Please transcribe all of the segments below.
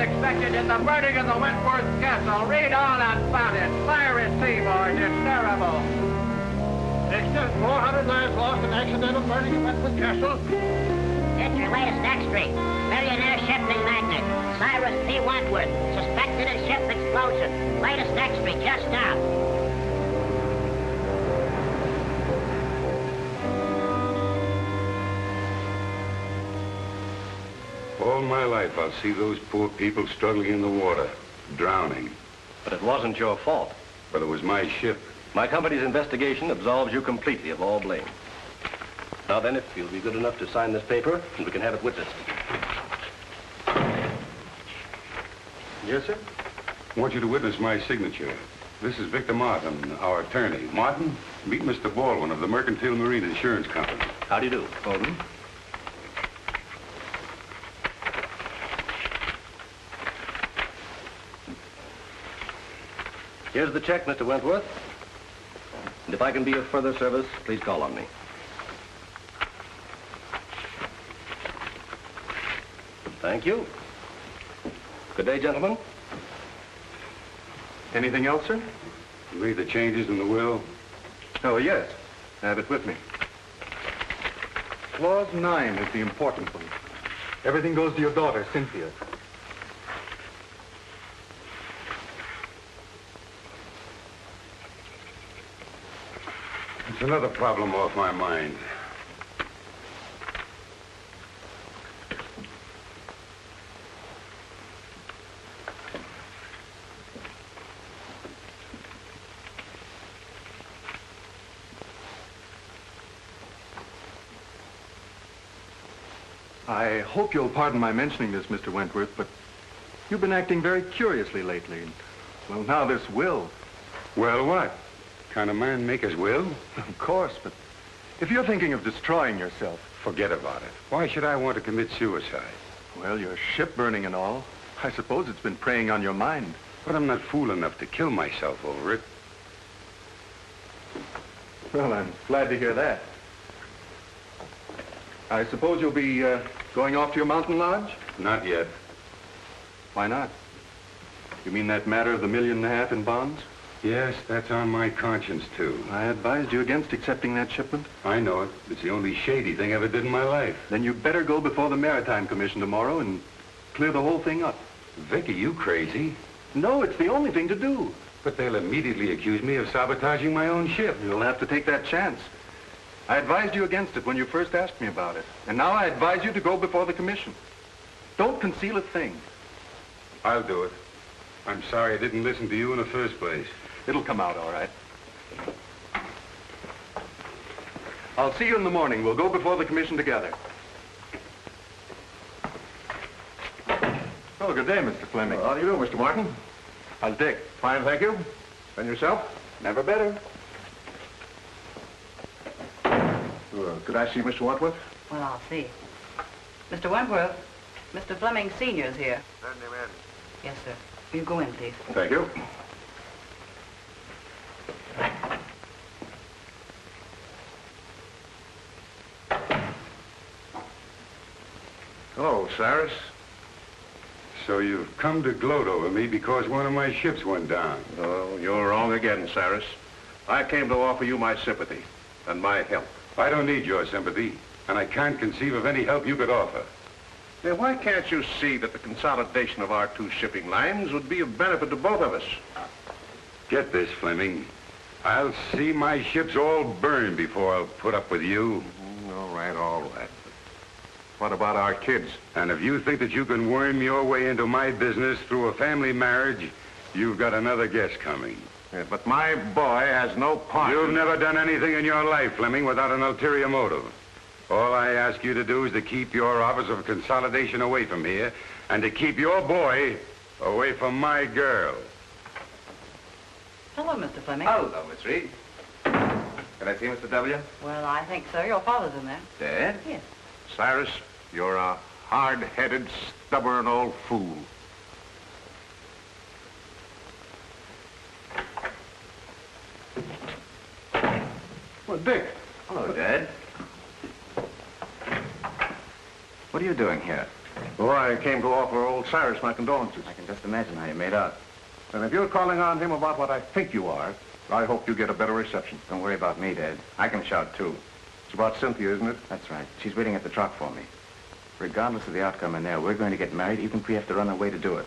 expected in the burning of the Wentworth Castle. Read all about it. Fire at sea, boys. It's terrible. Dexter, 400 lives lost in accidental burning of Wentworth Castle. Picture latest next street. Millionaire shipping magnate. Cyrus P. Wentworth. Suspected in ship explosion. Latest next street, just now. All my life, I'll see those poor people struggling in the water, drowning. But it wasn't your fault. But it was my ship. My company's investigation absolves you completely of all blame. Now then, if you'll be good enough to sign this paper, and we can have it witnessed. Yes, sir? I want you to witness my signature. This is Victor Martin, our attorney. Martin, meet Mr. Baldwin of the Mercantile Marine Insurance Company. How do you do, Baldwin? Here's the check, Mr. Wentworth. And if I can be of further service, please call on me. Thank you. Good day, gentlemen. Anything else, sir? You made the changes in the will? Oh, yes. I have it with me. Clause 9 is the important one. Everything goes to your daughter, Cynthia. It's another problem off my mind. I hope you'll pardon my mentioning this, Mr. Wentworth, but you've been acting very curiously lately. Well, now this will. Well, what? Kind of man make his will? Of course, but if you're thinking of destroying yourself... Forget about it. Why should I want to commit suicide? Well, your ship burning and all. I suppose it's been preying on your mind. But I'm not fool enough to kill myself over it. Well, I'm glad to hear that. I suppose you'll be going off to your mountain lodge? Not yet. Why not? You mean that matter of the $1.5 million in bonds? Yes, that's on my conscience, too. I advised you against accepting that shipment. I know it. It's the only shady thing I ever did in my life. Then you better go before the Maritime Commission tomorrow and clear the whole thing up. Vic, are you crazy? No, it's the only thing to do. But they'll immediately accuse me of sabotaging my own ship. You'll have to take that chance. I advised you against it when you first asked me about it. And now I advise you to go before the commission. Don't conceal a thing. I'll do it. I'm sorry I didn't listen to you in the first place. It'll come out all right. I'll see you in the morning. We'll go before the commission together. Oh, good day, Mr. Fleming. How do you do, Mr. Martin? How's Dick? Fine, thank you. And yourself? Never better. Could I see Mr. Wentworth? Well, I'll see. Mr. Wentworth, Mr. Fleming Sr.'s here. Send him in. Yes, sir. You go in, please. Thank you. Hello, Cyrus. So you've come to gloat over me because one of my ships went down. Oh, you're wrong again, Cyrus. I came to offer you my sympathy and my help. I don't need your sympathy, and I can't conceive of any help you could offer. Now, why can't you see that the consolidation of our two shipping lines would be of benefit to both of us? Get this, Fleming. I'll see my ships all burned before I'll put up with you. All right, all right. What about our kids? And if you think that you can worm your way into my business through a family marriage, you've got another guess coming. Yeah, but my boy has no part. You've never done anything in your life, Fleming, without an ulterior motive. All I ask you to do is to keep your Office of Consolidation away from here, and to keep your boy away from my girl. Hello, Mr. Fleming. Hello, Miss Reed. Can I see Mr. W? Well, I think so. Your father's in there. Dad? Yes. Cyrus, you're a hard-headed, stubborn old fool. Well, Dick. Hello, Dad. What are you doing here? Oh, I came to offer old Cyrus my condolences. I can just imagine how you made out. And if you're calling on him about what I think you are, I hope you get a better reception. Don't worry about me, Dad. I can shout, too. It's about Cynthia, isn't it? That's right. She's waiting at the truck for me. Regardless of the outcome in there, we're going to get married even if we have to run away to do it.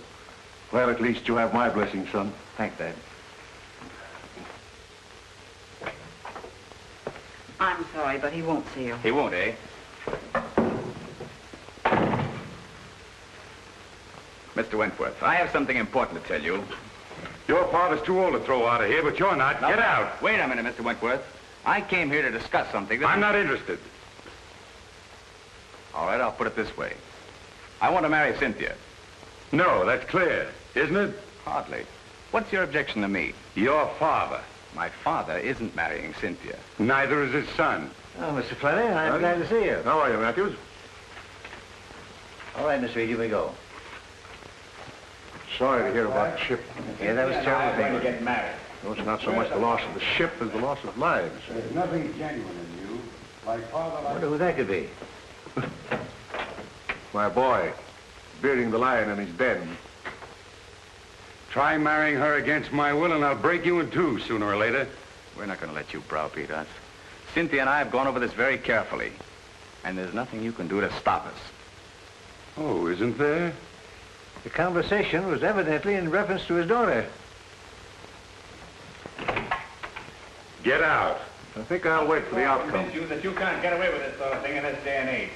Well, at least you have my blessing, son. Thanks, Dad. I'm sorry, but he won't see you. He won't, eh? Mr. Wentworth, I have something important to tell you. Your father's too old to throw out of here, but you're not. Now, Get out. Wait a minute, Mr. Wentworth. I came here to discuss something that... I'm not interested. All right, I'll put it this way. I want to marry Cynthia. No, that's clear, isn't it? Hardly. What's your objection to me? Your father. My father isn't marrying Cynthia. Neither is his son. Oh, Mr. Fleming, I'm glad to see you. How are you, Matthews? All right, Miss Reed, you may go. Sorry to hear about the ship. Yeah, that was terrible. going to get married. No, it's not so much the loss of the ship as the loss of lives. There's nothing genuine in you. Like father, I like... wonder who that could be. My boy, bearding the lion in his den. Try marrying her against my will, and I'll break you in two sooner or later. We're not going to let you browbeat us. Cynthia and I have gone over this very carefully. And there's nothing you can do to stop us. Oh, isn't there? The conversation was evidently in reference to his daughter. Get out. I think I'll wait for the outcome. you that you can't get away with this sort of thing in this day and age.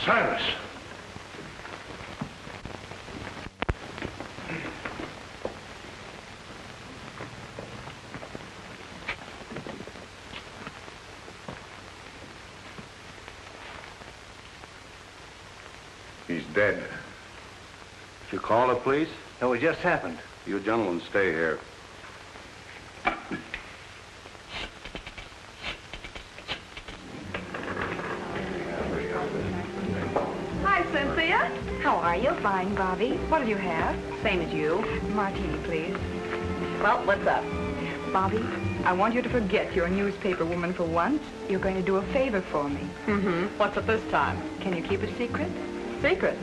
Cyrus! He's dead. Did you call the police? No, it just happened. You gentlemen stay here. Hi, Cynthia. How are you? Fine, Bobby. What did you have? Same as you. Martini, please. Well, what's up? Bobby, I want you to forget you're a newspaper woman for once. You're going to do a favor for me. Mm-hmm. What's it this time? Can you keep it secret? Secret.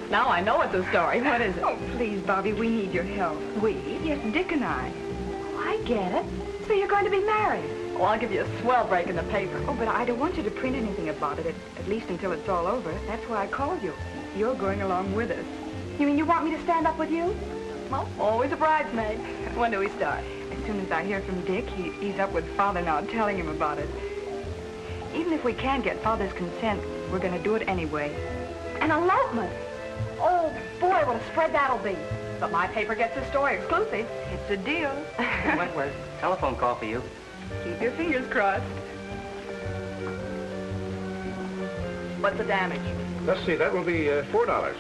Now I know it's a story. What is it? Oh, please, Bobby, we need your help. We? Yes, Dick and I. Oh, I get it. So you're going to be married. Well, I'll give you a swell break in the paper. Oh, but I don't want you to print anything about it, at least until it's all over. That's why I called you. You're going along with us. You mean you want me to stand up with you? Well, always a bridesmaid. When do we start? As soon as I hear from Dick, he's up with Father now, telling him about it. Even if we can't get Father's consent, we're going to do it anyway. An elopement. Oh, boy, what a spread that'll be. But my paper gets the story exclusive. It's a deal. Wentworth, telephone call for you. Keep your fingers crossed. What's the damage? Let's see, that will be $4.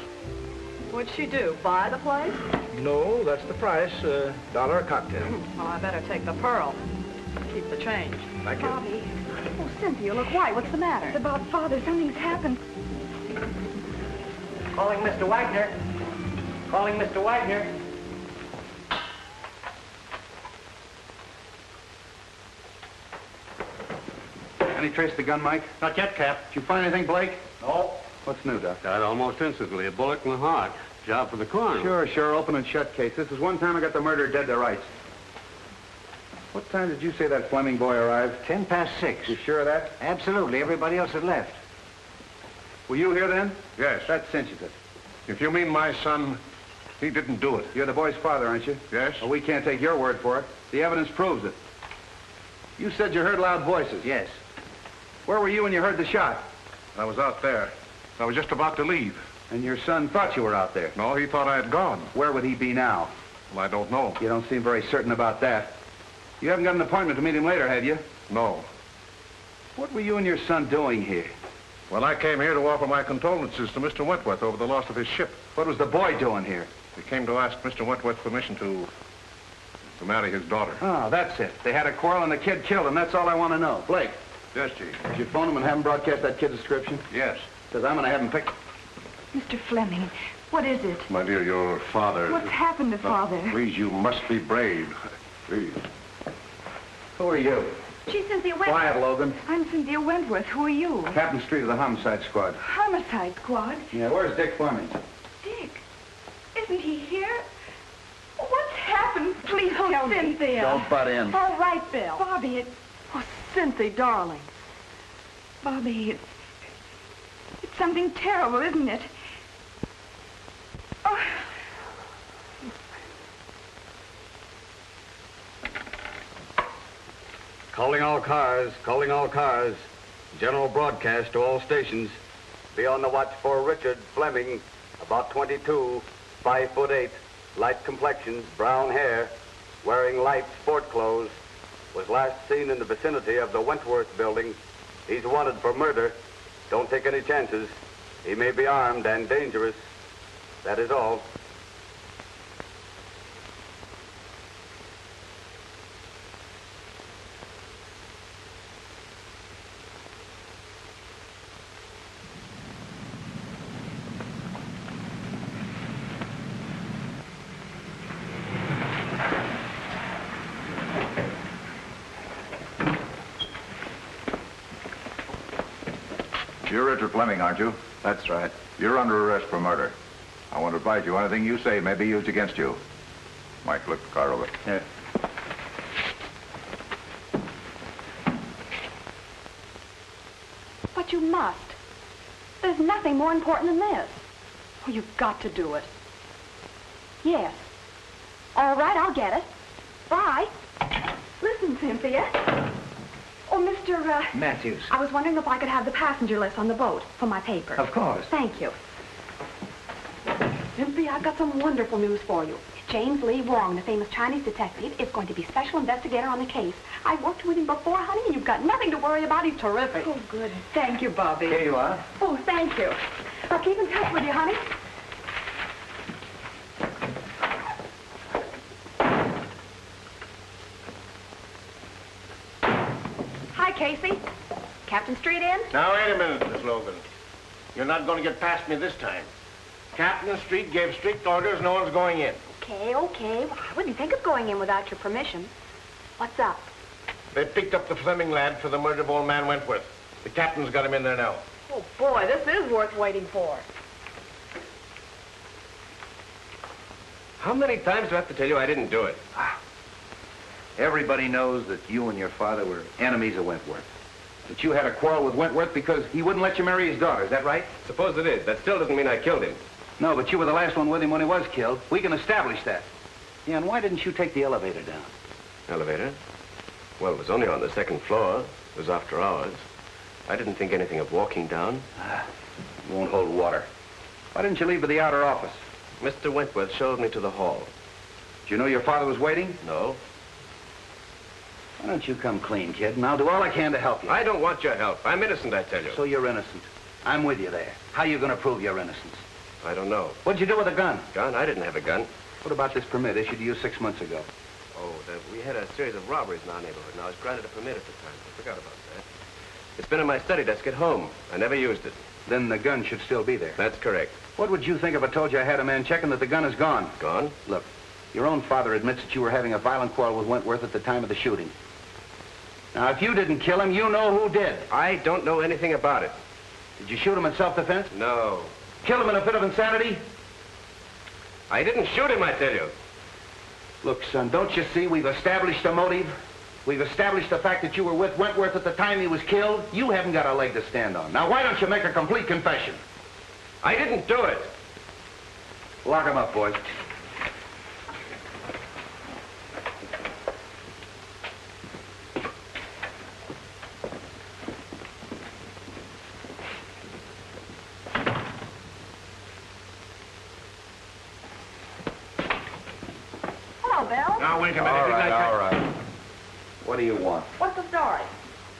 What'd she do, buy the place? No, that's the price. $1 a cocktail. Well, I better take the pearl. Keep the change. Thank you. Bobby. Oh, Cynthia, look white. What's the matter? It's about Father. Something's happened. Calling Mr. Wagner. Calling Mr. Wagner. Any trace of the gun, Mike? Not yet, Cap. Did you find anything, Blake? No. What's new, Doc? Died almost instantly. A bullet in the heart. Job for the coroner. Sure. Open and shut case. This is one time I got the murderer dead to rights. What time did you say that Fleming boy arrived? 6:10. You sure of that? Absolutely. Everybody else had left. Were you here then? Yes. That cinches it. If you mean my son, he didn't do it. You're the boy's father, aren't you? Yes? Well, we can't take your word for it. The evidence proves it. You said you heard loud voices. Yes. Where were you when you heard the shot? I was out there. I was just about to leave. And your son thought you were out there. No, he thought I had gone. Where would he be now? Well, I don't know. You don't seem very certain about that. You haven't got an appointment to meet him later, have you? No. What were you and your son doing here? Well, I came here to offer my condolences to Mr. Wentworth over the loss of his ship. What was the boy doing here? He came to ask Mr. Wentworth's permission to marry his daughter. Oh, that's it. They had a quarrel and the kid killed him. That's all I want to know. Blake, Yes, Chief. did you phone him and have him broadcast that kid's description? Yes. Because I'm going to have him picked. Mr. Fleming, what is it? My dear, your father... What's happened to Father? Please, you must be brave. Please. Who are you? She's Cynthia Wentworth. Quiet, Logan. I'm Cynthia Wentworth. Who are you? Captain Street of the Homicide Squad. Homicide Squad? Yeah, where's Dick Fleming? Dick? Isn't he here? What's happened? Please tell me. Cynthia. Don't butt in. All right, Bill. Bobby, Oh, Cynthia, darling. Bobby, it's something terrible, isn't it? Oh. Calling all cars, calling all cars. General broadcast to all stations. Be on the watch for Richard Fleming, about 22, 5'8", light complexions, brown hair, wearing light sport clothes. Was last seen in the vicinity of the Wentworth building. He's wanted for murder. Don't take any chances. He may be armed and dangerous. That is all. You're Richard Fleming, aren't you? That's right. You're under arrest for murder. I want to advise you anything you say may be used against you. Mike, look the car over. Yeah. But you must. There's nothing more important than this. Oh, you've got to do it. Yes. All right, I'll get it. Bye. Listen, Cynthia. Oh, Mr. Matthews. I was wondering if I could have the passenger list on the boat for my paper. Of course. Thank you. Cynthia, I've got some wonderful news for you. James Lee Wong, the famous Chinese detective, is going to be special investigator on the case. I worked with him before, honey, and you've got nothing to worry about. He's terrific. Oh, good. Thank you, Bobby. Here you are. Oh, thank you. I'll keep in touch with you, honey. Hi, Casey. Captain Street in? Now, wait a minute, Miss Logan. You're not going to get past me this time. Captain Street gave strict orders, no one's going in. Okay, okay. Well, I wouldn't think of going in without your permission. What's up? They picked up the Fleming lad for the murder of old man Wentworth. The captain's got him in there now. Oh, boy, this is worth waiting for. How many times do I have to tell you I didn't do it? Everybody knows that you and your father were enemies of Wentworth. That you had a quarrel with Wentworth because he wouldn't let you marry his daughter. Is that right? Suppose it is. That still doesn't mean I killed him. No, but you were the last one with him when he was killed. We can establish that. Yeah, and why didn't you take the elevator down? Elevator? Well, it was only on the second floor. It was after hours. I didn't think anything of walking down. Won't hold water. Why didn't you leave for the outer office? Mr. Wentworth showed me to the hall. Did you know your father was waiting? No. Why don't you come clean, kid, and I'll do all I can to help you. I don't want your help. I'm innocent, I tell you. So you're innocent. I'm with you there. How are you going to prove your innocence? I don't know. What'd you do with the gun? Gun? I didn't have a gun. What about this permit issued to you 6 months ago? Oh, we had a series of robberies in our neighborhood, and I was granted a permit at the time. I forgot about that. It's been in my study desk at home. I never used it. Then the gun should still be there. That's correct. What would you think if I told you I had a man checking that the gun is gone? Gone? Look, your own father admits that you were having a violent quarrel with Wentworth at the time of the shooting. Now, if you didn't kill him, you know who did. I don't know anything about it. Did you shoot him in self-defense? No. Kill him in a fit of insanity? I didn't shoot him, I tell you. Look, son, don't you see we've established a motive? We've established the fact that you were with Wentworth at the time he was killed. You haven't got a leg to stand on. Now, why don't you make a complete confession? I didn't do it. Lock him up, boys. Hello, Bill. Now, wait a minute. All right. What do you want? What's the story?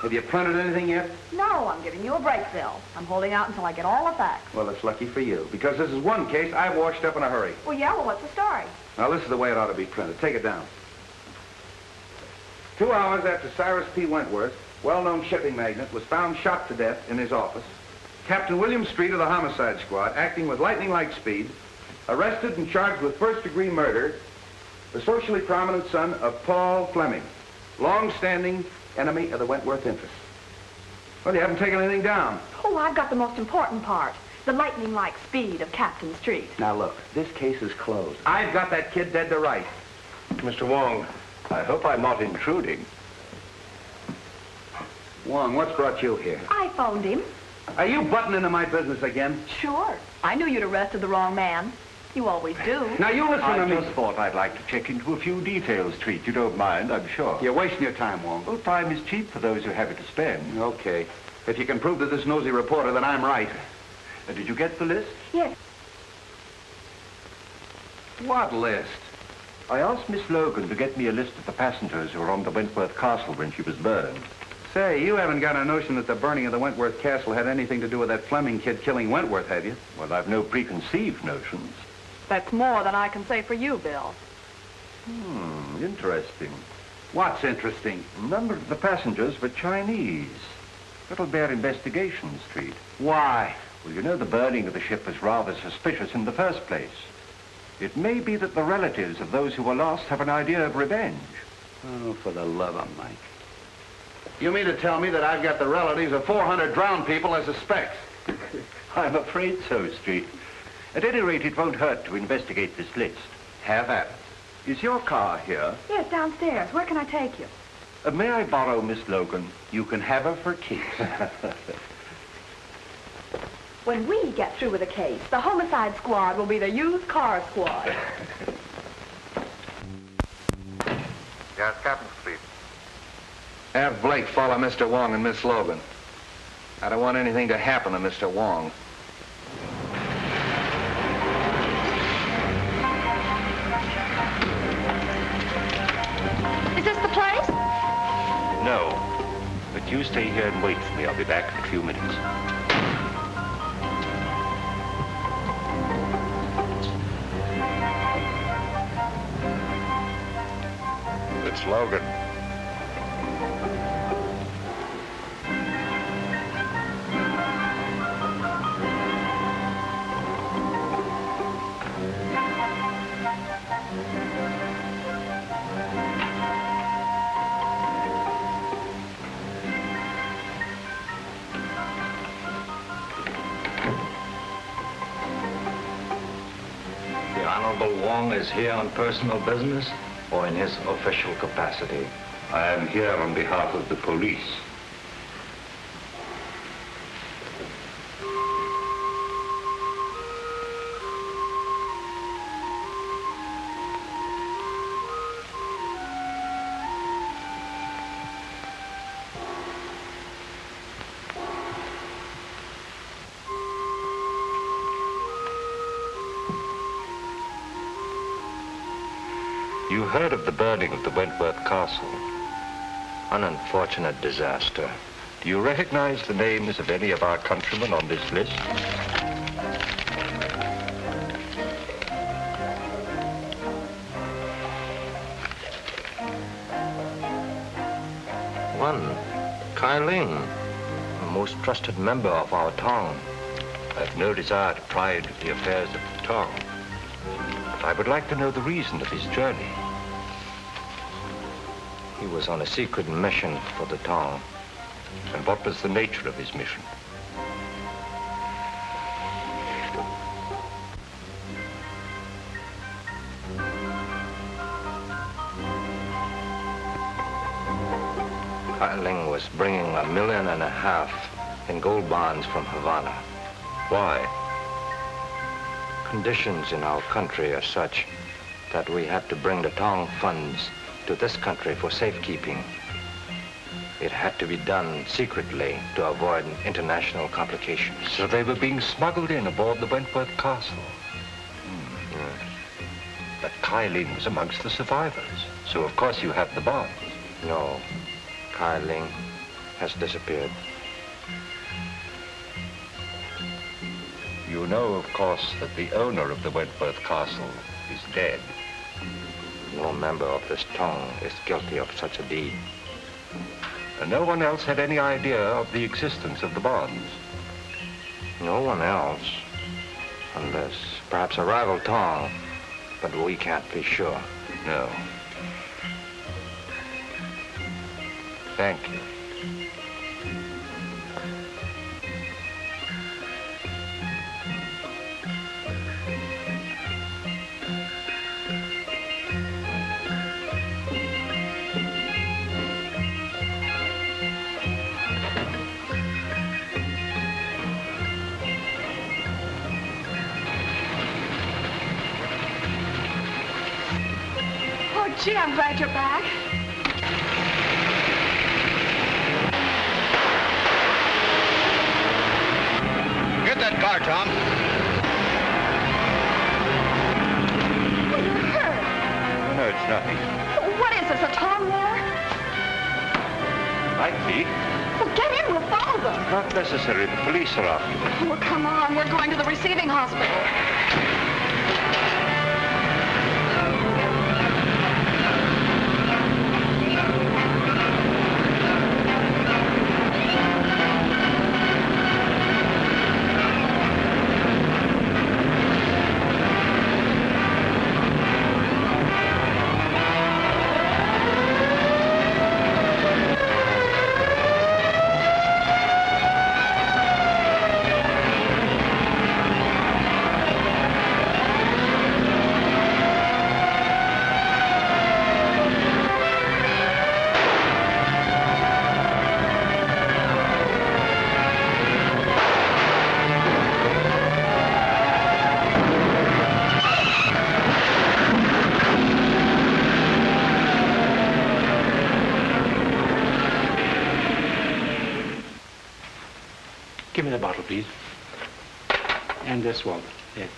Have you printed anything yet? No, I'm giving you a break, Bill. I'm holding out until I get all the facts. Well, it's lucky for you, because this is one case I washed up in a hurry. Well, yeah, well, what's the story? Now, this is the way it ought to be printed. Take it down. 2 hours after Cyrus P. Wentworth, well-known shipping magnate, was found shot to death in his office, Captain William Street of the Homicide Squad, acting with lightning-like speed, arrested and charged with first-degree murder the socially prominent son of Paul Fleming, Long-standing enemy of the Wentworth interest. Well, you haven't taken anything down. Oh, I've got the most important part. The lightning-like speed of Captain Street. Now, look, this case is closed. I've got that kid dead to rights. Mr. Wong, I hope I'm not intruding. Wong, what's brought you here? I phoned him. Are you butting into my business again? Sure. I knew you'd arrested the wrong man. You always do. Now, you listen to me. I just thought I'd like to check into a few details, Treat. You don't mind, I'm sure. You're wasting your time, Wong. Well, time is cheap for those who have it to spend. Okay. If you can prove to this nosy reporter that I'm right. Did you get the list? Yes. What list? I asked Miss Logan to get me a list of the passengers who were on the Wentworth Castle when she was burned. Say, you haven't got a notion that the burning of the Wentworth Castle had anything to do with that Fleming kid killing Wentworth, have you? Well, I've no preconceived notions. That's more than I can say for you, Bill. Interesting. What's interesting? A number of the passengers were Chinese. That'll bear investigation, Street. Why? Well, you know the burning of the ship was rather suspicious in the first place. It may be that the relatives of those who were lost have an idea of revenge. Oh, for the love of Mike. You mean to tell me that I've got the relatives of 400 drowned people as suspects? I'm afraid so, Street. At any rate, it won't hurt to investigate this list. Have at it. Is your car here? Yes, downstairs. Where can I take you? May I borrow Miss Logan? You can have her for keeps. When we get through with the case, the homicide squad will be the used car squad. Yes, Captain Street. Have Blake follow Mr. Wong and Miss Logan. I don't want anything to happen to Mr. Wong. Is this the place? No. But you stay here and wait for me. I'll be back in a few minutes. It's Logan. The Honorable Wong is here on personal business or in his official capacity? I am here on behalf of the police. You heard of the burning of the Wentworth Castle? An unfortunate disaster. Do you recognize the names of any of our countrymen on this list? One, Kai Ling, a most trusted member of our town. I've no desire to pry into the affairs of the town. But I would like to know the reason of his journey. He was on a secret mission for the town. And what was the nature of his mission? Kai Ling was bringing $1.5 million in gold bonds from Havana. Why? Conditions in our country are such that we had to bring the Tong funds to this country for safekeeping. It had to be done secretly to avoid international complications. So they were being smuggled in aboard the Wentworth Castle. Yes. But Kai Ling was amongst the survivors. So of course you have the bonds. No, Kai Ling has disappeared. You know, of course, that the owner of the Wentworth Castle is dead. No member of this Tong is guilty of such a deed. And no one else had any idea of the existence of the bonds. No one else, unless perhaps a rival Tong, but we can't be sure. No. Thank you. Oh, gee, I'm glad you're back. Get that car, Tom. Well, you're hurt. No, it's nothing. What is this, a tongue war? Might be. Well, get in, we'll follow them. Not necessary. The police are after them. Well, come on, we're going to the receiving hospital. Give me the bottle, please. And this one. Yes.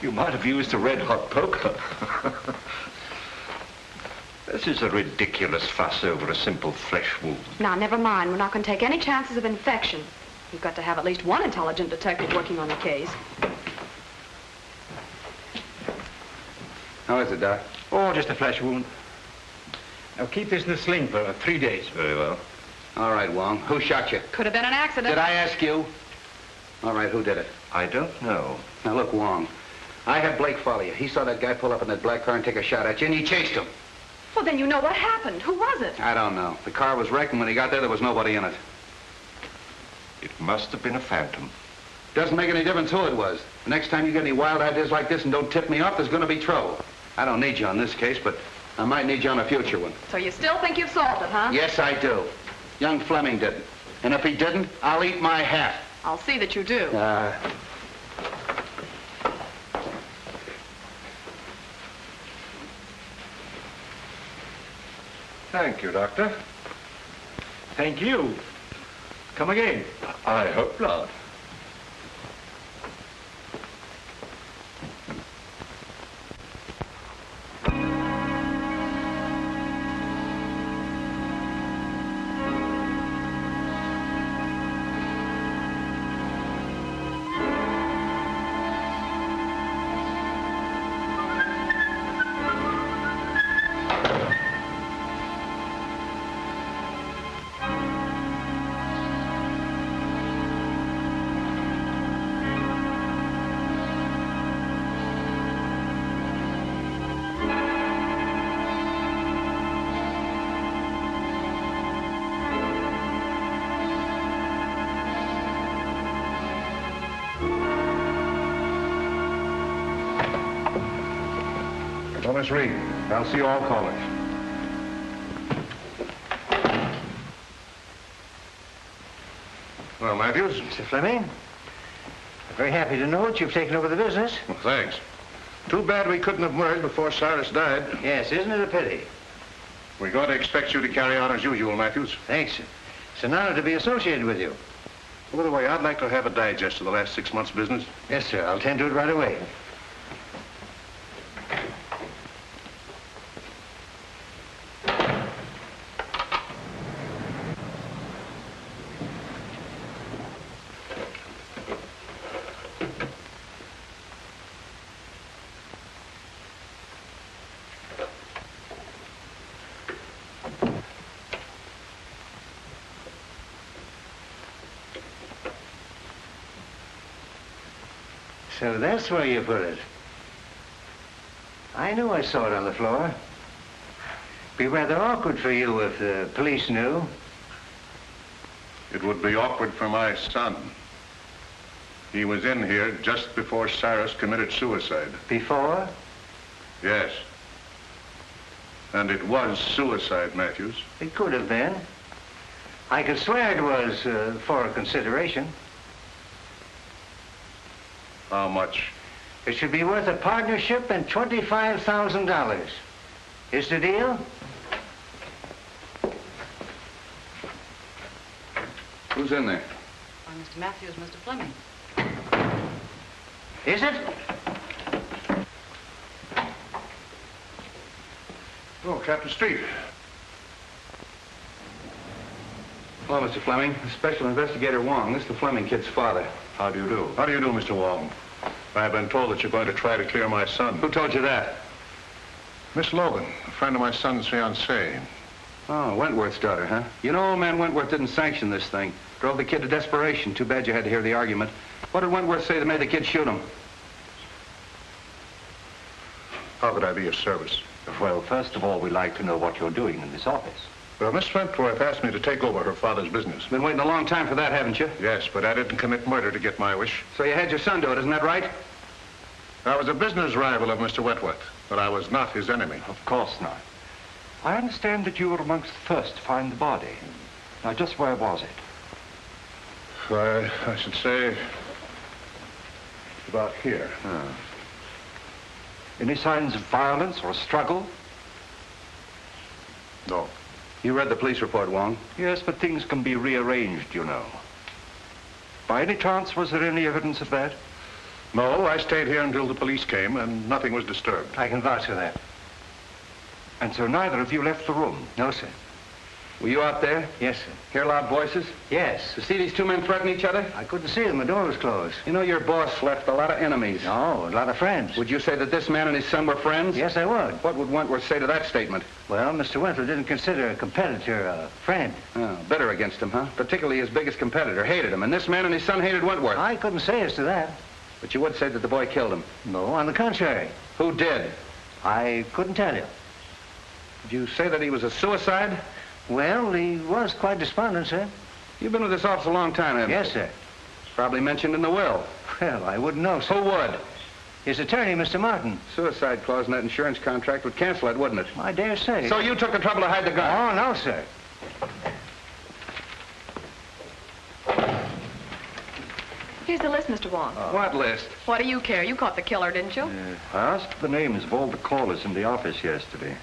You might have used a red-hot poker. This is a ridiculous fuss over a simple flesh wound. Now, never mind. We're not going to take any chances of infection. You've got to have at least one intelligent detective working on the case. How is it, Doc? Oh, just a flesh wound. Now, keep this in the sling for 3 days. Very well. All right, Wong. Who shot you? Could have been an accident. Did I ask you? All right, who did it? I don't know. Now, look, Wong. I had Blake follow you. He saw that guy pull up in that black car and take a shot at you, and he chased him. Well, then you know what happened. Who was it? I don't know. The car was wrecked, and when he got there was nobody in it. It must have been a phantom. Doesn't make any difference who it was. The next time you get any wild ideas like this and don't tip me off, there's going to be trouble. I don't need you on this case, but I might need you on a future one. So you still think you've solved it, huh? Yes, I do. Young Fleming didn't. And if he didn't, I'll eat my hat. I'll see that you do. Thank you, Doctor. Thank you. Come again. I hope not. Miss Reed, I'll see all callers. Well, Matthews? Mr. Fleming, I'm very happy to know that you've taken over the business. Well, thanks. Too bad we couldn't have merged before Cyrus died. Yes, isn't it a pity? We're going to expect you to carry on as usual, Matthews. Thanks. It's an honor to be associated with you. By the way, I'd like to have a digest of the last 6 months' business. Yes, sir. I'll tend to it right away. So that's where you put it. I knew I saw it on the floor. Be rather awkward for you if the police knew. It would be awkward for my son. He was in here just before Cyrus committed suicide. Before? Yes. And it was suicide, Matthews. It could have been. I could swear it was for consideration. How much? It should be worth a partnership and $25,000. Is the deal? Who's in there? Why, Mr. Matthews, Mr. Fleming. Is it? Oh, Captain Street. Hello, Mr. Fleming. Special Investigator Wong. This is the Fleming kid's father. How do you do? How do you do, Mr. Wong? I've been told that you're going to try to clear my son. Who told you that? Miss Logan, a friend of my son's fiancée. Oh, Wentworth's daughter, huh? You know, old man Wentworth didn't sanction this thing. Drove the kid to desperation. Too bad you had to hear the argument. What did Wentworth say that made the kid shoot him? How could I be of service? Well, first of all, we'd like to know what you're doing in this office. Well, Miss Wentworth asked me to take over her father's business. Been waiting a long time for that, haven't you? Yes, but I didn't commit murder to get my wish. So you had your son do it, isn't that right? I was a business rival of Mr. Wentworth, but I was not his enemy. Of course not. I understand that you were amongst the first to find the body. Now, just where was it? I should say about here. Any signs of violence or struggle? No. You read the police report, Wong? Yes, but things can be rearranged, you know. By any chance, was there any evidence of that? No, I stayed here until the police came, and nothing was disturbed. I can vouch for that. And so neither of you left the room? No, sir. Were you out there? Yes, sir. Hear loud voices? Yes. To see these two men threaten each other? I couldn't see them. The door was closed. You know, your boss left a lot of enemies. No, a lot of friends. Would you say that this man and his son were friends? Yes, I would. What would Wentworth say to that statement? Well, Mr. Wentworth didn't consider a competitor a friend. Oh, bitter against him, huh? Particularly his biggest competitor. Hated him. And this man and his son hated Wentworth. I couldn't say as to that. But you would say that the boy killed him. No, on the contrary. Who did? I couldn't tell you. Did you say that he was a suicide? Well, he was quite despondent, sir. You've been with this office a long time, haven't you? Yes, sir. Probably mentioned in the will. Well, I wouldn't know, sir. Who would? His attorney, Mr. Martin. Suicide clause in that insurance contract would cancel it, wouldn't it? I dare say. So you took the trouble to hide the gun? Oh, no, sir. Here's the list, Mr. Wong. What list? What do you care? You caught the killer, didn't you? I asked the names of all the callers in the office yesterday.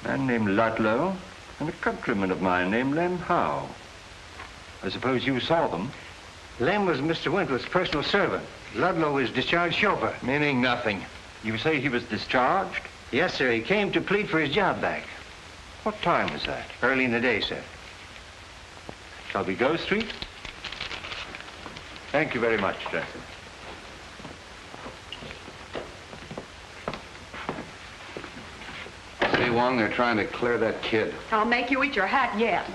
A man named Ludlow and a countryman of mine named Lem Howe. I suppose you saw them? Lem was Mr. Wentworth's personal servant. Ludlow was discharged chauffeur. Meaning nothing. You say he was discharged? Yes, sir. He came to plead for his job back. What time was that? Early in the day, sir. Shall we go, Street? Thank you very much, Jackson. See, Wong, they're trying to clear that kid. I'll make you eat your hat yet.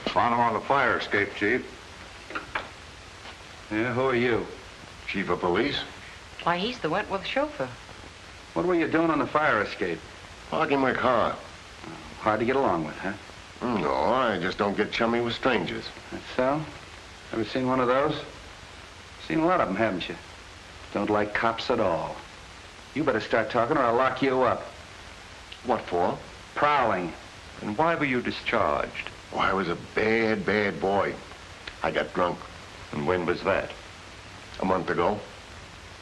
Found him on the fire escape, Chief. Yeah, who are you? Chief of police? Why, he's the Wentworth chauffeur. What were you doing on the fire escape? Parking my car. Hard to get along with, huh? No, I just don't get chummy with strangers. That's so? Ever seen one of those? Seen a lot of them, haven't you? Don't like cops at all. You better start talking or I'll lock you up. What for? Prowling. And why were you discharged? Oh, I was a bad, bad boy. I got drunk. And when was that? A month ago.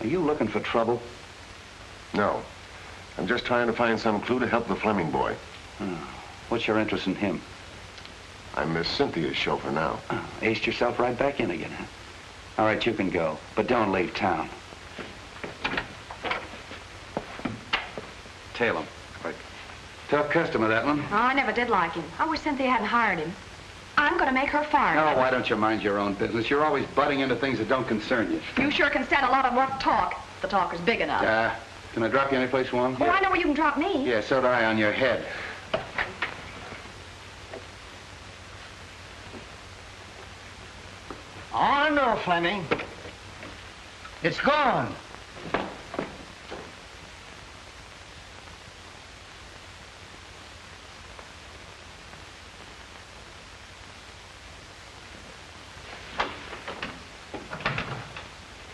Are you looking for trouble? No. I'm just trying to find some clue to help the Fleming boy. What's your interest in him? I'm Miss Cynthia's chauffeur now. Aced yourself right back in again, huh? All right, you can go, but don't leave town. Tail him. Quick. Tough customer, that one. Oh, I never did like him. I wish Cynthia hadn't hired him. I'm going to make her fire him. Oh, why don't you mind your own business? You're always butting into things that don't concern you. You sure can stand a lot of rough talk. The talker's big enough. Can I drop you anyplace, Wong? Well, I know where you can drop me. Yeah, so do I on your head. Oh, no, Fleming. It's gone.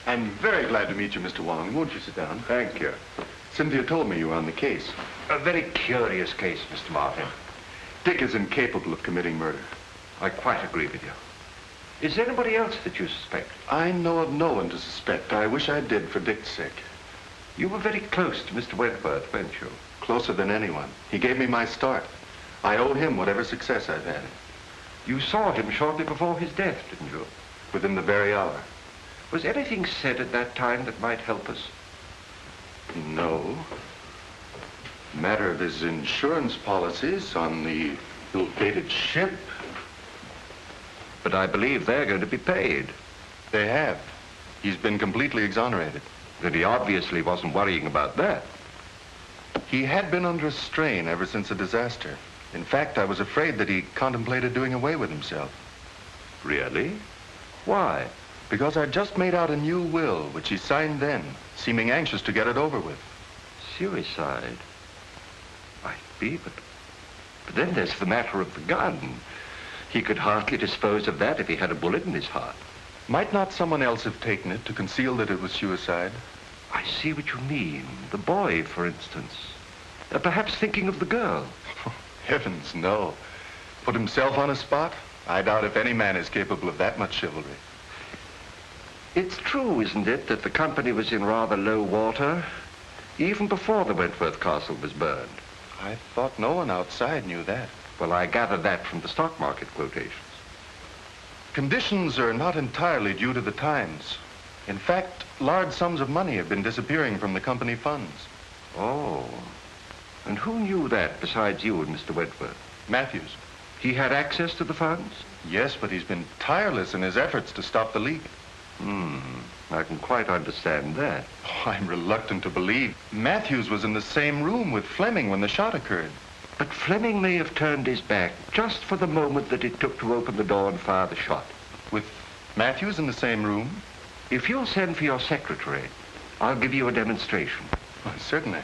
I'm very glad to meet you, Mr. Wong. Won't you sit down? Thank you. Cynthia told me you were on the case. A very curious case, Mr. Martin. Dick is incapable of committing murder. I quite agree with you. Is there anybody else that you suspect? I know of no one to suspect. I wish I did for Dick's sake. You were very close to Mr. Wentworth, weren't you? Closer than anyone. He gave me my start. I owe him whatever success I've had. You saw him shortly before his death, didn't you? Within the very hour. Was anything said at that time that might help us? No. Matter of his insurance policies on the ill-fated ship. But I believe they're going to be paid. They have. He's been completely exonerated. Then he obviously wasn't worrying about that. He had been under a strain ever since the disaster. In fact, I was afraid that he contemplated doing away with himself. Really? Why? Because I'd just made out a new will, which he signed then, seeming anxious to get it over with. Suicide? Might be, but then there's the matter of the gun. He could hardly dispose of that if he had a bullet in his heart. Might not someone else have taken it to conceal that it was suicide? I see what you mean. The boy, for instance. Perhaps thinking of the girl. Heavens, no. Put himself on a spot? I doubt if any man is capable of that much chivalry. It's true, isn't it, that the company was in rather low water, even before the Wentworth Castle was burned? I thought no one outside knew that. Well, I gathered that from the stock market quotations. Conditions are not entirely due to the times. In fact, large sums of money have been disappearing from the company funds. Oh. And who knew that besides you and Mr. Wentworth? Matthews. He had access to the funds? Yes, but he's been tireless in his efforts to stop the leak. I can quite understand that. Oh, I'm reluctant to believe. Matthews was in the same room with Fleming when the shot occurred. But Fleming may have turned his back just for the moment that it took to open the door and fire the shot. With Matthews in the same room? If you'll send for your secretary, I'll give you a demonstration. Oh, certainly.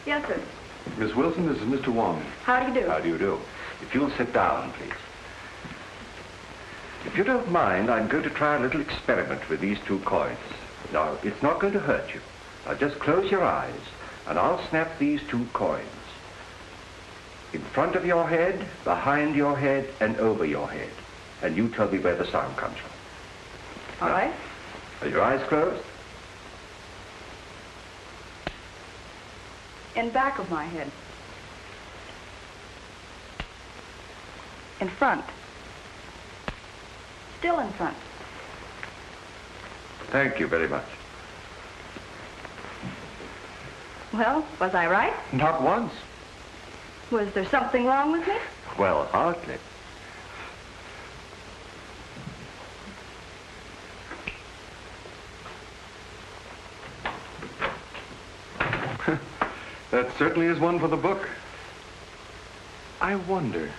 Yes, sir. Miss Wilson, this is Mr. Wong. How do you do? How do you do? If you'll sit down, please. If you don't mind, I'm going to try a little experiment with these 2 coins. Now, it's not going to hurt you. Now, just close your eyes, and I'll snap these 2 coins. In front of your head, behind your head, and over your head. And you tell me where the sound comes from. All right. Are your eyes closed? In back of my head. In front. Still in front. Thank you very much. Well, was I right? Not once. Was there something wrong with me? Well, hardly. That certainly is one for the book. I wonder.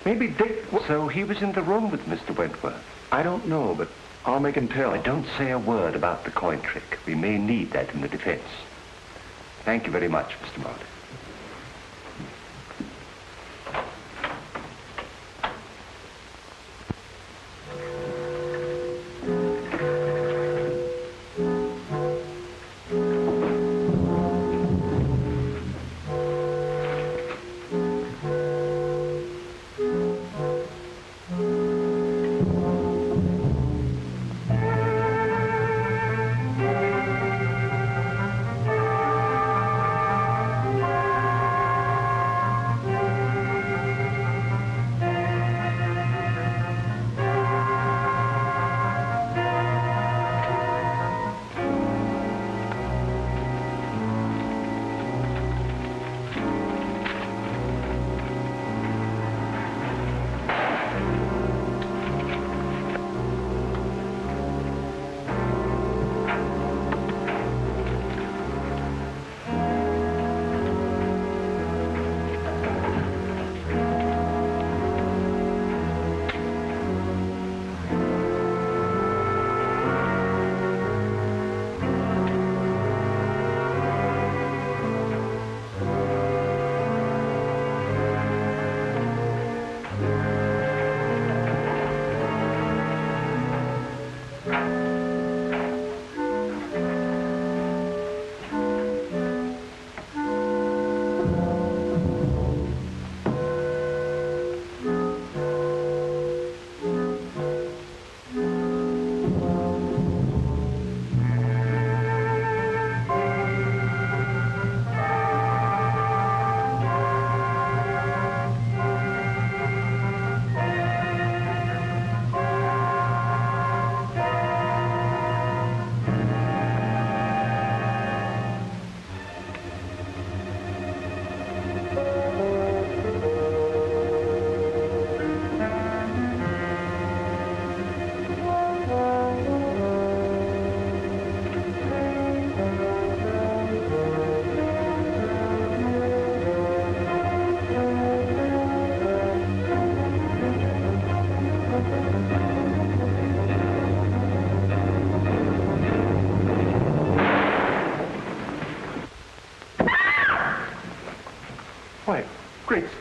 Maybe Dick... So he was in the room with Mr. Wentworth? I don't know, but I'll make him tell. Don't say a word about the coin trick. We may need that in the defense. Thank you very much, Mr. Martin.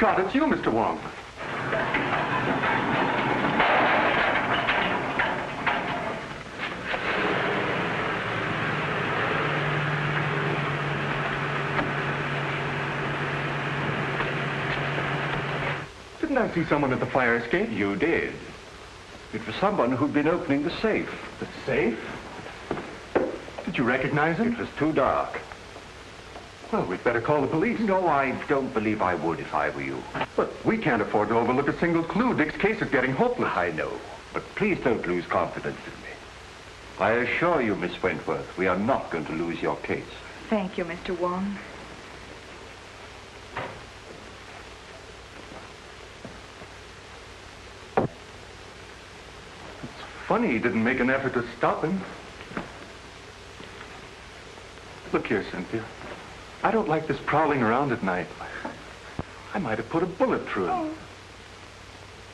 Scott, it's you, Mr. Wong. Didn't I see someone at the fire escape? You did. It was someone who'd been opening the safe. The safe? Did you recognize him? It was too dark. Well, we'd better call the police. No, I don't believe I would if I were you. But we can't afford to overlook a single clue. Dick's case is getting hopeless. I know, but please don't lose confidence in me. I assure you, Miss Wentworth, we are not going to lose your case. Thank you, Mr. Wong. Funny he didn't make an effort to stop him. Look here, Cynthia. I don't like this prowling around at night. I might have put a bullet through him.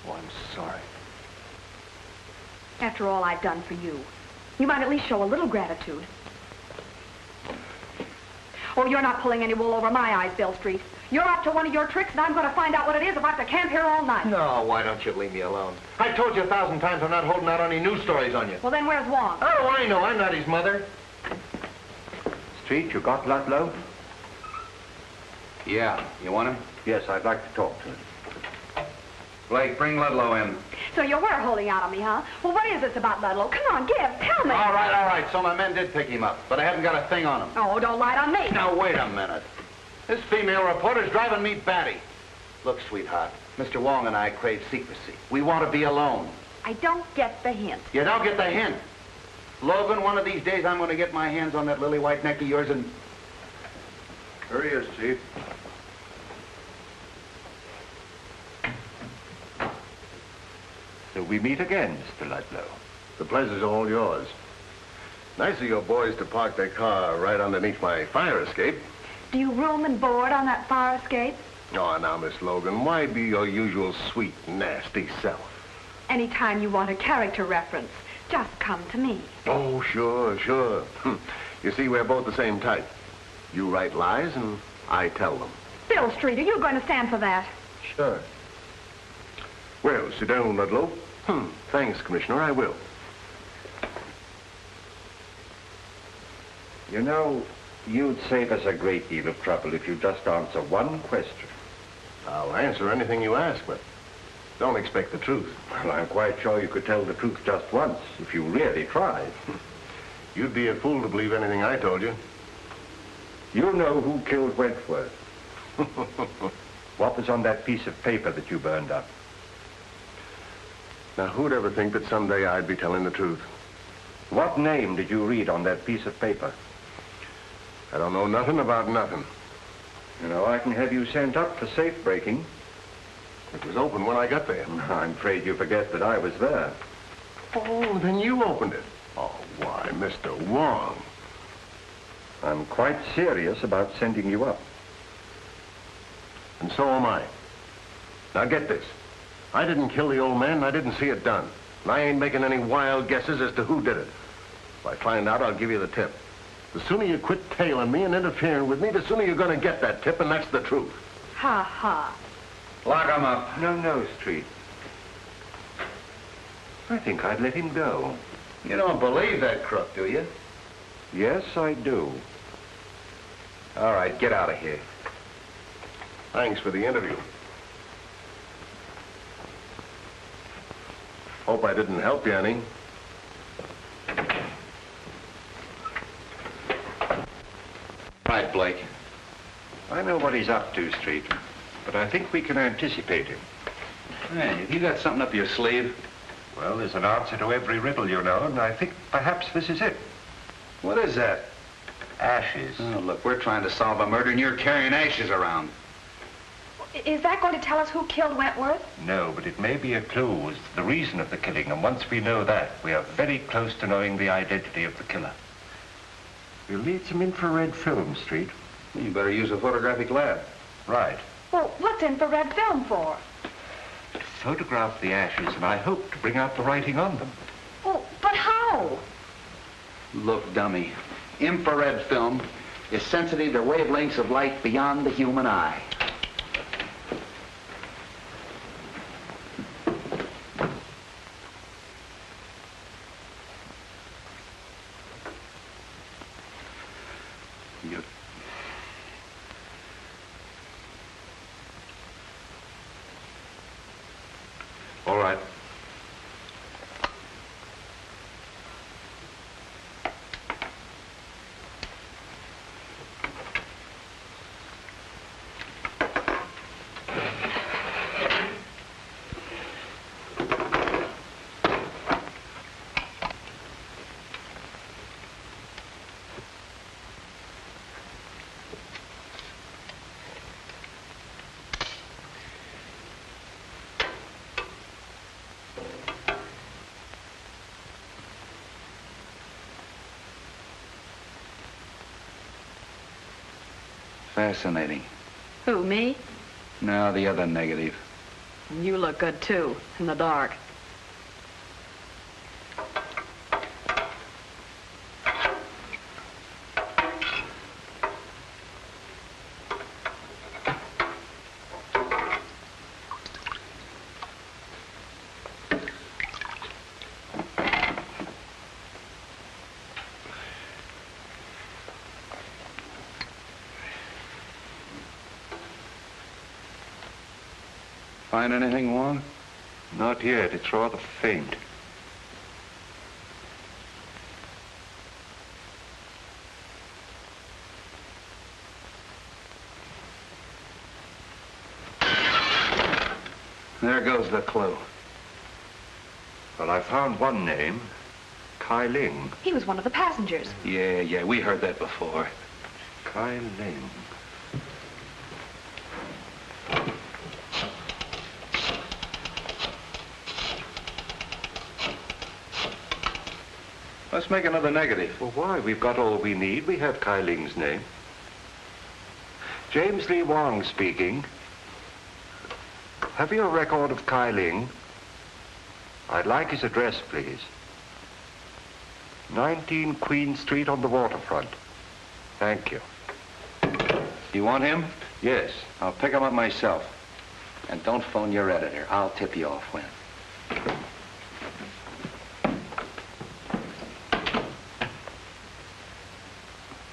Oh, I'm sorry. After all I've done for you, you might at least show a little gratitude. Oh, you're not pulling any wool over my eyes, Bill Street. You're up to one of your tricks, and I'm going to find out what it is if I have to camp here all night. No, why don't you leave me alone? I've told you 1,000 times I'm not holding out any news stories on you. Well, then where's Wong? How do I know? I'm not his mother. Street, you got Ludlow? Yeah. You want him? Yes, I'd like to talk to him. Blake, bring Ludlow in. So you were holding out on me, huh? Well, what is this about Ludlow? Come on, tell me. All right. So my men did pick him up, but I haven't got a thing on him. Oh, don't lie on me. Now, wait a minute. This female reporter's driving me batty. Look, sweetheart, Mr. Wong and I crave secrecy. We want to be alone. I don't get the hint. You don't get the hint. Logan, one of these days I'm going to get my hands on that lily white neck of yours and... Here he is, Chief. So we meet again, Mr. Ludlow. The pleasure's all yours. Nice of your boys to park their car right underneath my fire escape. Do you room and board on that fire escape? Oh, now, Miss Logan, why be your usual sweet, nasty self? Anytime you want a character reference, just come to me. Oh, sure. You see, we're both the same type. You write lies, and I tell them. Bill Street, are you going to stand for that? Sure. Well, sit down, Ludlow. Thanks, Commissioner, I will. You know, you'd save us a great deal of trouble if you just answer one question. I'll answer anything you ask, but don't expect the truth. Well, I'm quite sure you could tell the truth just once, if you really tried. You'd be a fool to believe anything I told you. You know who killed Wentworth. What was on that piece of paper that you burned up? Now, who'd ever think that someday I'd be telling the truth? What name did you read on that piece of paper? I don't know nothing about nothing. You know, I can have you sent up for safe breaking. It was open when I got there. I'm afraid you forget that I was there. Oh, then you opened it. Oh, why, Mr. Wong. I'm quite serious about sending you up. And so am I. Now get this. I didn't kill the old man, and I didn't see it done. And I ain't making any wild guesses as to who did it. If I find out, I'll give you the tip. The sooner you quit tailing me and interfering with me, the sooner you're going to get that tip, and that's the truth. Ha ha. Lock him up. No, Street. I think I'd let him go. You don't believe that crook, do you? Yes, I do. All right, get out of here. Thanks for the interview. Hope I didn't help you any. Right, Blake. I know what he's up to, Street, but I think we can anticipate him. Hey, have you got something up your sleeve? Well, there's an answer to every riddle, you know, and I think perhaps this is it. What is that? Ashes. Oh, look, we're trying to solve a murder and you're carrying ashes around. Is that going to tell us who killed Wentworth? No, but it may be a clue as to the reason of the killing, and once we know that, we are very close to knowing the identity of the killer. We'll need some infrared film, Street. You better use a photographic lab. Right. Well, what's infrared film for? To photograph the ashes, and I hope to bring out the writing on them. Well, but how? Look, dummy. Infrared film is sensitive to wavelengths of light beyond the human eye. All right. Fascinating. Who, me? No, the other negative. You look good, too, in the dark. Find anything, Wong? Not yet. It's rather faint. There goes the clue. Well, I found one name. Kai Ling. He was one of the passengers. Yeah, we heard that before. Kai Ling. Let's make another negative. Well, why? We've got all we need. We have Kai Ling's name. James Lee Wong speaking. Have you a record of Kai Ling? I'd like his address, please. 19 Queen Street on the waterfront. Thank you. You want him? Yes. I'll pick him up myself. And don't phone your editor. I'll tip you off when.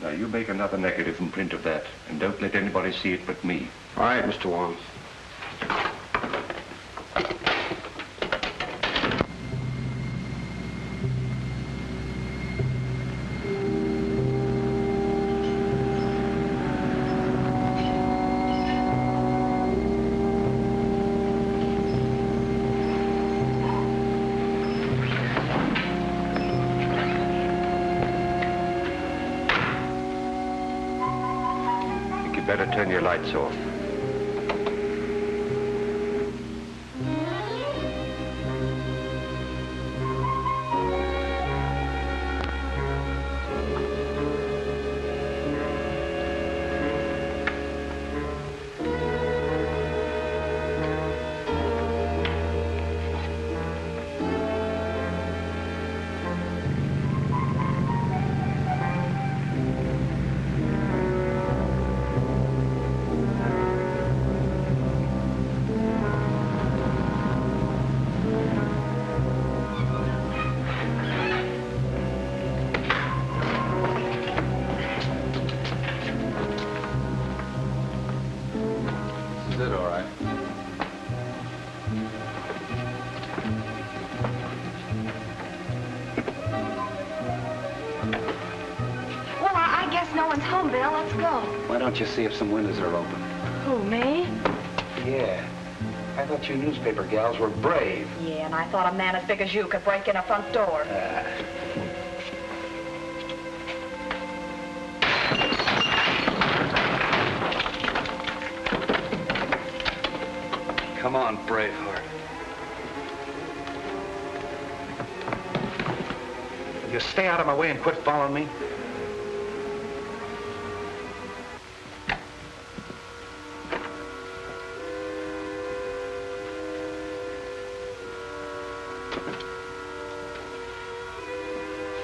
Now, you make another negative and print of that, and don't let anybody see it but me. All right, Mr. Wong. Better turn your lights off. Is it all right? Well, I guess no one's home, Bill. Let's go. Why don't you see if some windows are open? Who, me? Yeah. I thought you newspaper gals were brave. Yeah, and I thought a man as big as you could break in a front door. Come on, Braveheart. Will you stay out of my way and quit following me?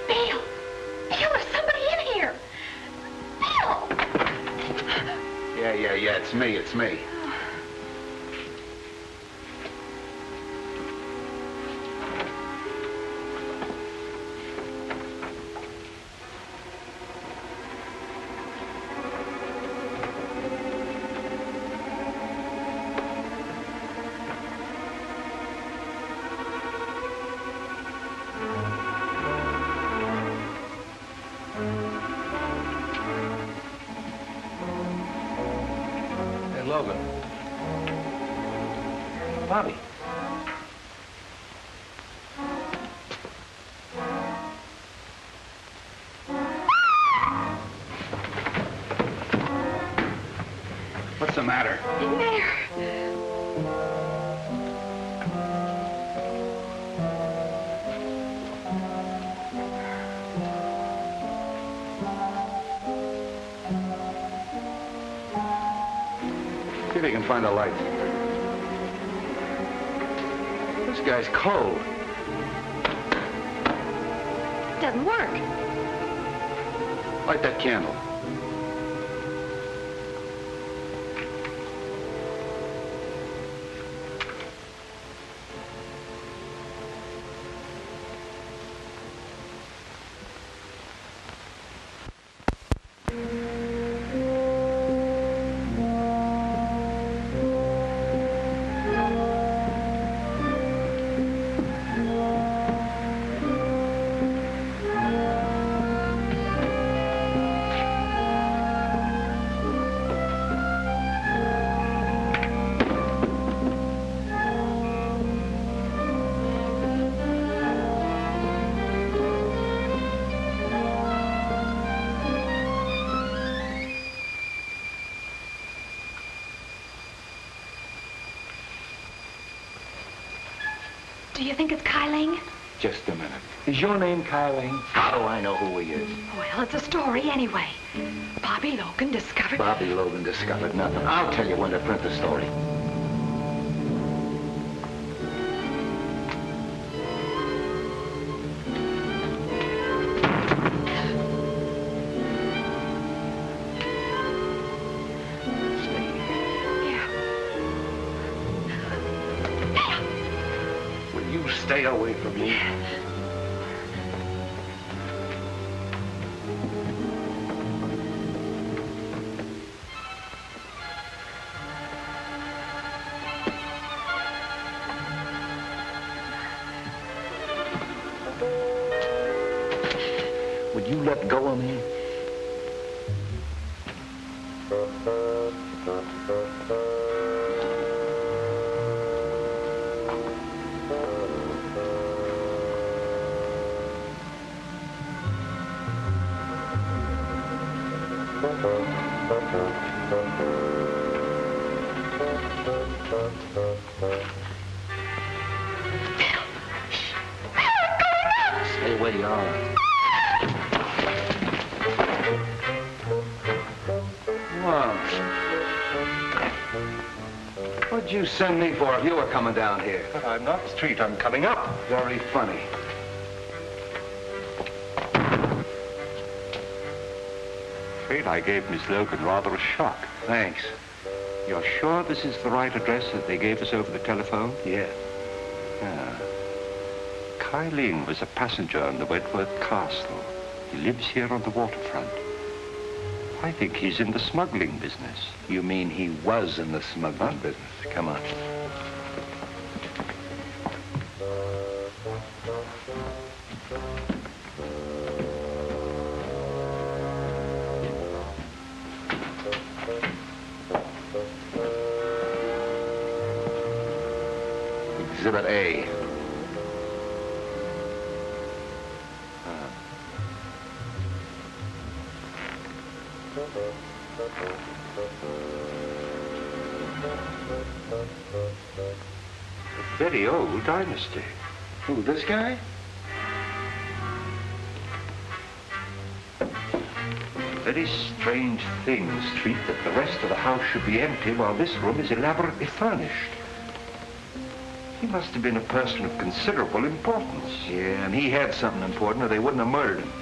Bill! Bill, there's somebody in here! Bill! Yeah, it's me. the matter? Mayor. See if you can find a light. This guy's cold. Doesn't work. Light that candle. Do you think it's Kyling? Just a minute. Is your name Kyling? How do I know who he is? Well, it's a story anyway. Bobby Logan discovered... Bobby Logan discovered nothing. I'll tell you when to print the story. Stay away from me. Would you let go of me? Stay where you are. Wong. What'd you send me for if you were coming down here? I'm not Street, I'm coming up. Very funny. Afraid I gave Miss Logan rather a shock. Thanks. You're sure this is the right address that they gave us over the telephone? Yeah. Kyling was a passenger on the Wentworth Castle. He lives here on the waterfront. I think he's in the smuggling business. You mean he was in the smuggling business? Come on. Exhibit A. A very old dynasty. Who, this guy? Very strange thing, Street, that the rest of the house should be empty while this room is elaborately furnished. He must have been a person of considerable importance. Yeah, and he had something important or they wouldn't have murdered him.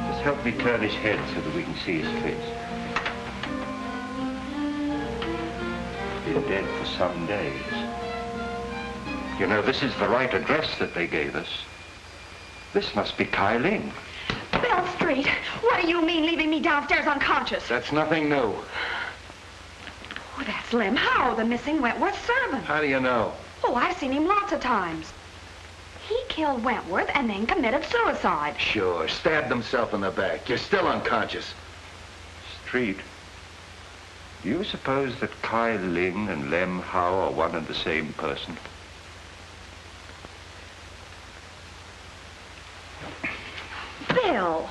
Just help me turn his head so that we can see his face. Been dead for some days. You know, this is the right address that they gave us. This must be Kyling. Bell Street, what do you mean leaving me downstairs unconscious? That's nothing new. Oh, that's Lem Howe, the missing Wentworth servant. How do you know? Oh, I've seen him lots of times. He killed Wentworth and then committed suicide. Sure, stabbed himself in the back. You're still unconscious. Street, do you suppose that Kyling and Lem Howe are one and the same person? Bill.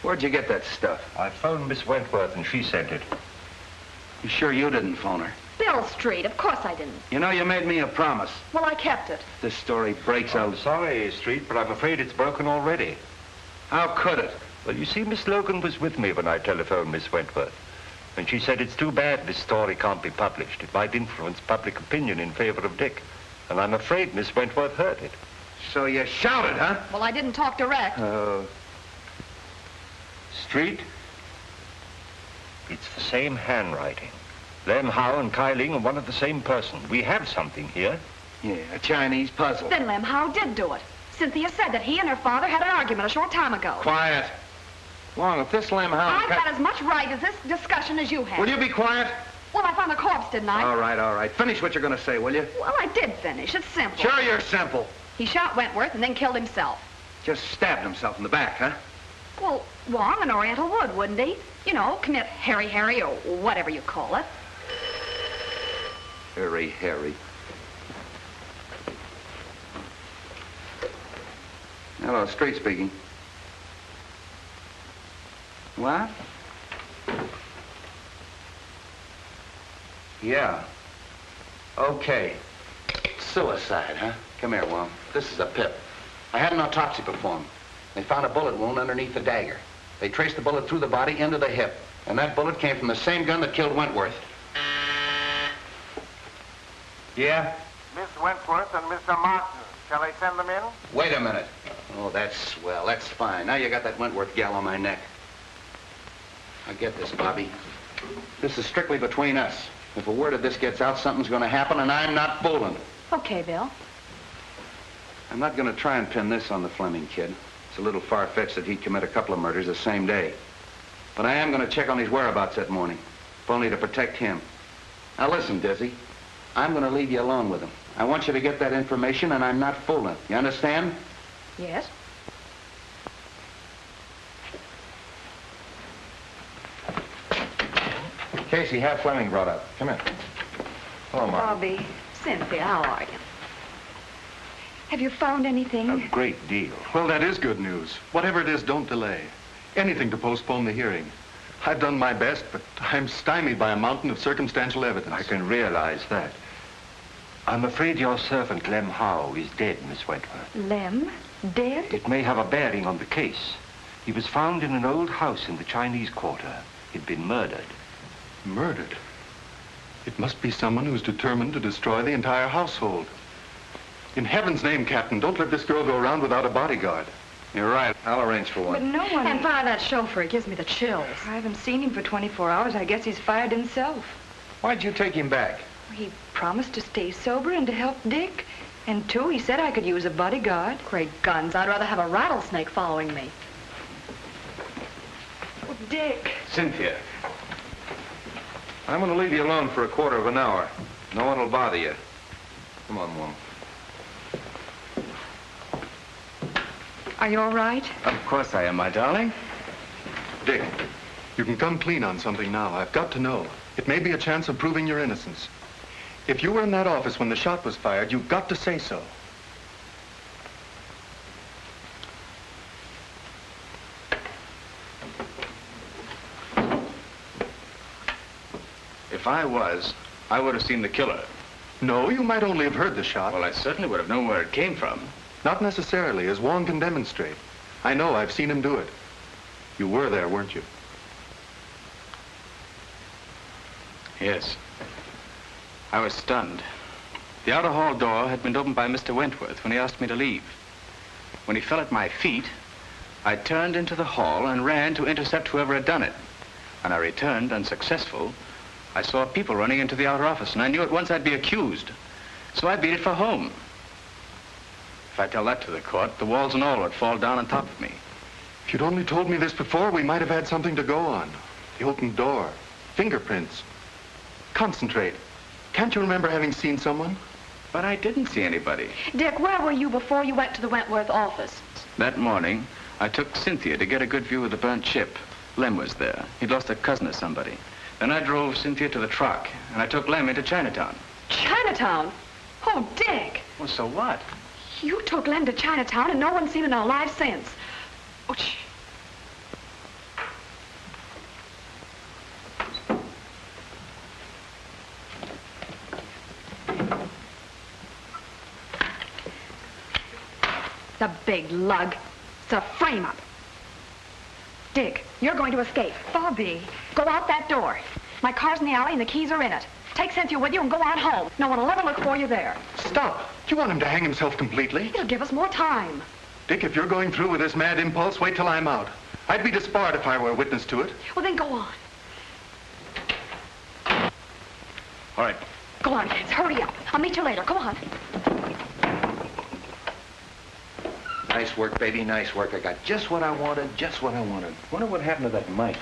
Where'd you get that stuff? I phoned Miss Wentworth and she sent it. You sure you didn't phone her? Bill Street, of course I didn't. You know, you made me a promise. Well, I kept it. This story breaks I'm out. sorry, Street, but I'm afraid it's broken already. How could it? Well, you see, Miss Logan was with me when I telephoned Miss Wentworth. And she said it's too bad this story can't be published. It might influence public opinion in favor of Dick. And I'm afraid Miss Wentworth heard it. So you shouted, huh? Well, I didn't talk direct. Street? It's the same handwriting. Lem Howe and Kai Ling are one of the same person. We have something here. Yeah, a Chinese puzzle. Then Lem Howe did do it. Cynthia said that he and her father had an argument a short time ago. Quiet. Wong, if this Lem Howe... I've got as much right as this discussion as you have. Will you be quiet? Well, I found the corpse, didn't I? All right. Finish what you're going to say, will you? Well, I did finish. It's simple. Sure you're simple. He shot Wentworth and then killed himself. Just stabbed himself in the back, huh? Well, Wong and Oriental would, wouldn't he? You know, commit Harry or whatever you call it. Harry. Hello, Street speaking. What? Yeah. Okay. Suicide, huh? Come here, Wong. This is a pip. I had an autopsy performed. They found a bullet wound underneath the dagger. They traced the bullet through the body into the hip. And that bullet came from the same gun that killed Wentworth. Yeah? Miss Wentworth and Mr. Martin. Shall I send them in? Wait a minute. Oh, that's swell. That's fine. Now you got that Wentworth gal on my neck. Now get this, Bobby. This is strictly between us. If a word of this gets out, something's going to happen, and I'm not fooling. Okay, Bill. I'm not going to try and pin this on the Fleming kid. It's a little far-fetched that he'd commit a couple of murders the same day. But I am going to check on his whereabouts that morning, if only to protect him. Now listen, Dizzy. I'm going to leave you alone with him. I want you to get that information, and I'm not fooling. You understand? Yes. Casey, have Fleming brought up. Come in. Hello, Mark. Bobby, Cynthia, how are you? Have you found anything? A great deal. Well, that is good news. Whatever it is, don't delay. Anything to postpone the hearing. I've done my best, but I'm stymied by a mountain of circumstantial evidence. I can realize that. I'm afraid your servant, Lem Howe, is dead, Miss Wentworth. Lem? Dead? It may have a bearing on the case. He was found in an old house in the Chinese Quarter. He'd been murdered. Murdered? It must be someone who's determined to destroy the entire household. In heaven's name, Captain, don't let this girl go around without a bodyguard. You're right. I'll arrange for one. But no one... And fire that chauffeur. It gives me the chills. I haven't seen him for 24 hours. I guess he's fired himself. Why'd you take him back? He promised to stay sober and to help Dick. And two, he said I could use a bodyguard. Great guns. I'd rather have a rattlesnake following me. Oh, Dick. Cynthia. I'm going to leave you alone for a quarter of an hour. No one will bother you. Come on, Wong. Are you all right? Of course I am, my darling. Dick, you can come clean on something now. I've got to know. It may be a chance of proving your innocence. If you were in that office when the shot was fired, you've got to say so. If I was, I would have seen the killer. No, you might only have heard the shot. Well, I certainly would have known where it came from. Not necessarily, as Wong can demonstrate. I know, I've seen him do it. You were there, weren't you? Yes. I was stunned. The outer hall door had been opened by Mr. Wentworth when he asked me to leave. When he fell at my feet, I turned into the hall and ran to intercept whoever had done it. When I returned, unsuccessful, I saw people running into the outer office, and I knew at once I'd be accused. So I beat it for home. If I tell that to the court, the walls and all would fall down on top of me. If you'd only told me this before, we might have had something to go on. The open door, fingerprints. Concentrate. Can't you remember having seen someone? But I didn't see anybody. Dick, where were you before you went to the Wentworth office? That morning, I took Cynthia to get a good view of the burnt ship. Lem was there. He'd lost a cousin or somebody. Then I drove Cynthia to the truck, and I took Lem into Chinatown. Chinatown? Oh, Dick. Well, so what? You took Lem to Chinatown, and no one's seen him alive since. Oh, The big lug. It's a frame-up. Dick, you're going to escape. Bobby. Go out that door. My car's in the alley and the keys are in it. Take Cynthia with you and go on home. No one will ever look for you there. Stop. Do you want him to hang himself completely? It'll give us more time. Dick, if you're going through with this mad impulse, wait till I'm out. I'd be disbarred if I were a witness to it. Well, then go on. All right. Go on, kids. Hurry up. I'll meet you later. Go on. Nice work, baby, nice work. I got just what I wanted, just what I wanted. Wonder what happened to that mic.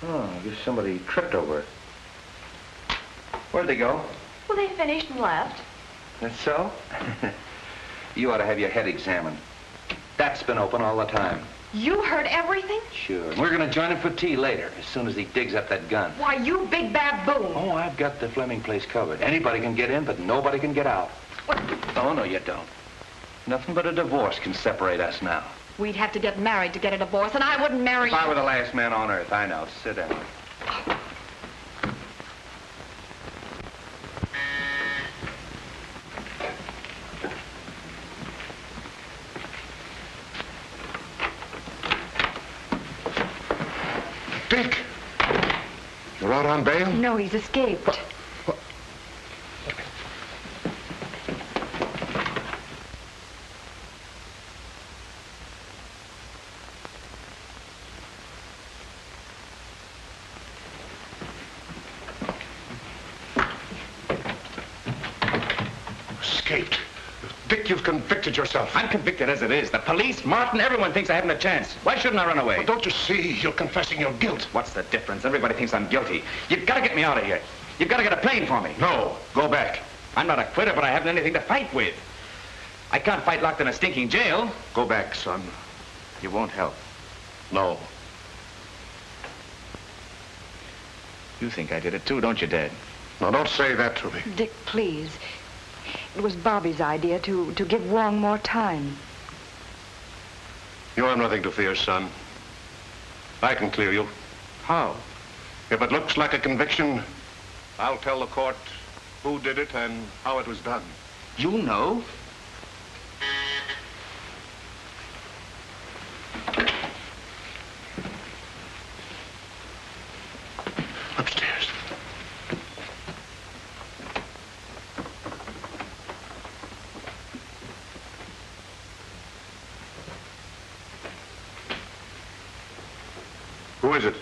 Oh, I guess somebody tripped over it. Where'd they go? Well, they finished and left. That's so? You ought to have your head examined. That's been open all the time. You heard everything? Sure. We're going to join him for tea later, as soon as he digs up that gun. Why, you big baboon. Oh, I've got the Fleming place covered. Anybody can get in, but nobody can get out. What? Oh, no, you don't. Nothing but a divorce can separate us now. We'd have to get married to get a divorce, and I wouldn't marry If I were the last man on earth, I know. Sit down. Dick! You're out on bail? No, he's escaped. Escaped. Dick, you've convicted yourself. I'm convicted as it is. The police, Martin, everyone thinks I haven't a chance. Why shouldn't I run away? But don't you see? You're confessing your guilt. What's the difference? Everybody thinks I'm guilty. You've got to get me out of here. You've got to get a plane for me. No, go back. I'm not a quitter, but I haven't anything to fight with. I can't fight locked in a stinking jail. Go back, son. You won't help. No. You think I did it too, don't you, Dad? Now, don't say that to me. Dick, please. It was Bobby's idea to give Wong more time. You have nothing to fear, son. I can clear you. How? If it looks like a conviction, I'll tell the court who did it and how it was done. You know? Upstairs. Who is it?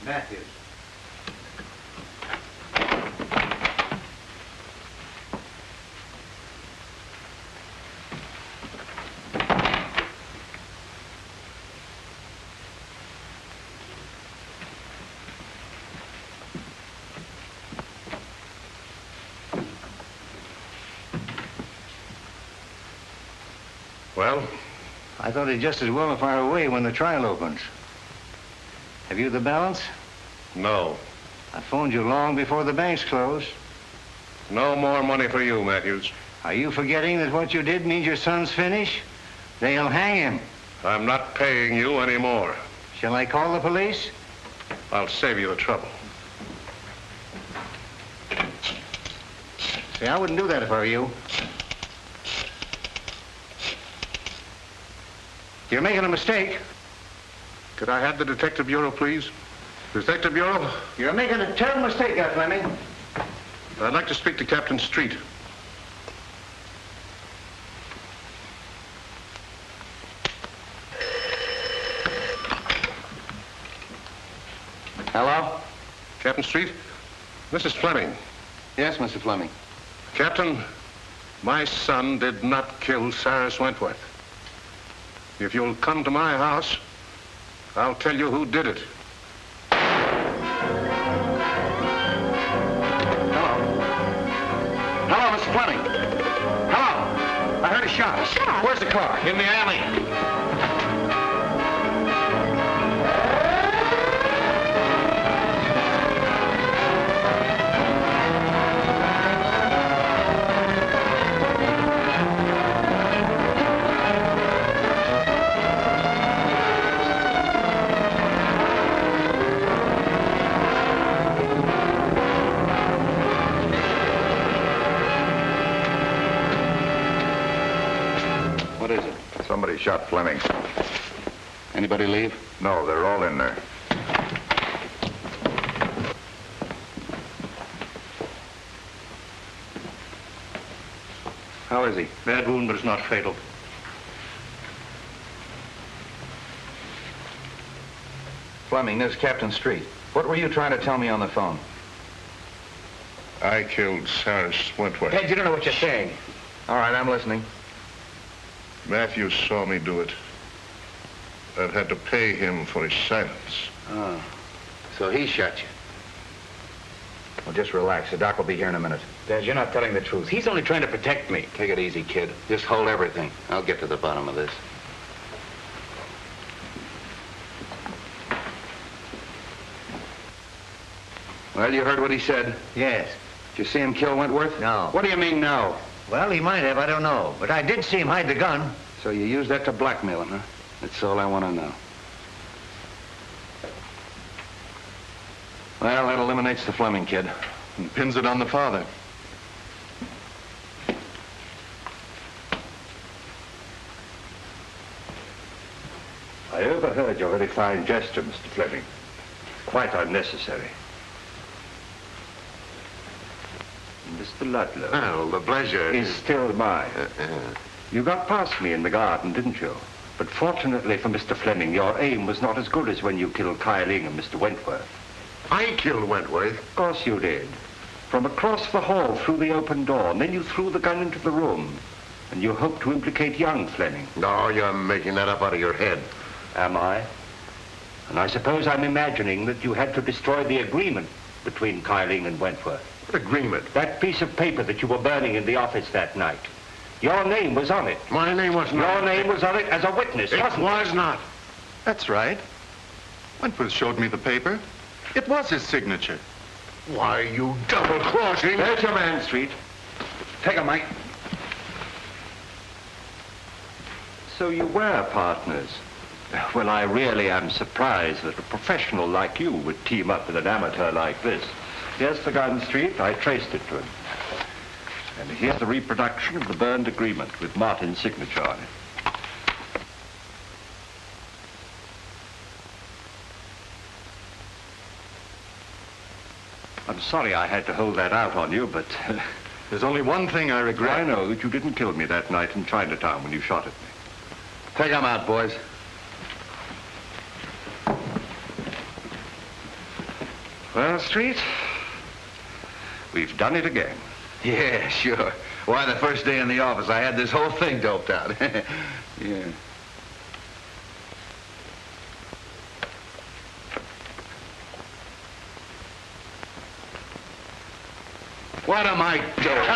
Matthews. Well? I thought he'd just as well fire away when the trial opens. Have you the balance? No. I phoned you long before the banks closed. No more money for you, Matthews. Are you forgetting that what you did means your son's finished? They'll hang him. I'm not paying you anymore. Shall I call the police? I'll save you the trouble. See, I wouldn't do that if I were you. You're making a mistake. Could I have the Detective Bureau, please? Detective Bureau? You're making a terrible mistake, Fleming. I'd like to speak to Captain Street. Hello? Captain Street? This is Fleming. Yes, Mr. Fleming. Captain, my son did not kill Cyrus Wentworth. If you'll come to my house, I'll tell you who did it. Hello, Mr. Fleming. Hello. I heard a shot. A shot? Where's the car? In the alley. shot Fleming. Anybody leave? No, they're all in there. How is he? Bad wound, but it's not fatal. Fleming, this is Captain Street. What were you trying to tell me on the phone? I killed Cyrus Wentworth. Ted, you don't know what you're saying. All right, I'm listening. Matthews saw me do it. I've had to pay him for his silence. Oh, so he shot you. Well, just relax. The doc will be here in a minute. Dad, you're not telling the truth. He's only trying to protect me. Take it easy, kid. Just hold everything. I'll get to the bottom of this. Well, you heard what he said? Yes. Did you see him kill Wentworth? No. What do you mean, no? Well, he might have, I don't know. But I did see him hide the gun. So you used that to blackmail him, huh? That's all I want to know. Well, that eliminates the Fleming kid. And pins it on the father. I overheard your very fine gesture, Mr. Fleming. Quite unnecessary. Mr. Ludlow. Well, the pleasure is still mine. You got past me in the garden, didn't you? But fortunately for Mr. Fleming, your aim was not as good as when you killed Kyling and Mr. Wentworth. I killed Wentworth? Of course you did. From across the hall through the open door, and then you threw the gun into the room. And you hoped to implicate young Fleming. No, you're making that up out of your head. Am I? And I suppose I'm imagining that you had to destroy the agreement between Kyling and Wentworth. What agreement? That piece of paper that you were burning in the office that night. Your name was on it. My name was not. Your name was on it as a witness, It wasn't it? was not. That's right. Wentworth showed me the paper. It was his signature. Why, you double-crossing... There's your man, Street. Take him, Mike. So you were partners. Well, I really am surprised that a professional like you would team up with an amateur like this. Here's the gun, Street. I traced it to him. And here's the reproduction of the burned agreement with Martin's signature on it. I'm sorry I had to hold that out on you, but... There's only one thing I regret. I know that you didn't kill me that night in Chinatown when you shot at me. Take him out, boys. Well, Street, we've done it again. Yeah, sure. Why, the first day in the office, I had this whole thing doped out. Yeah. What am I doing?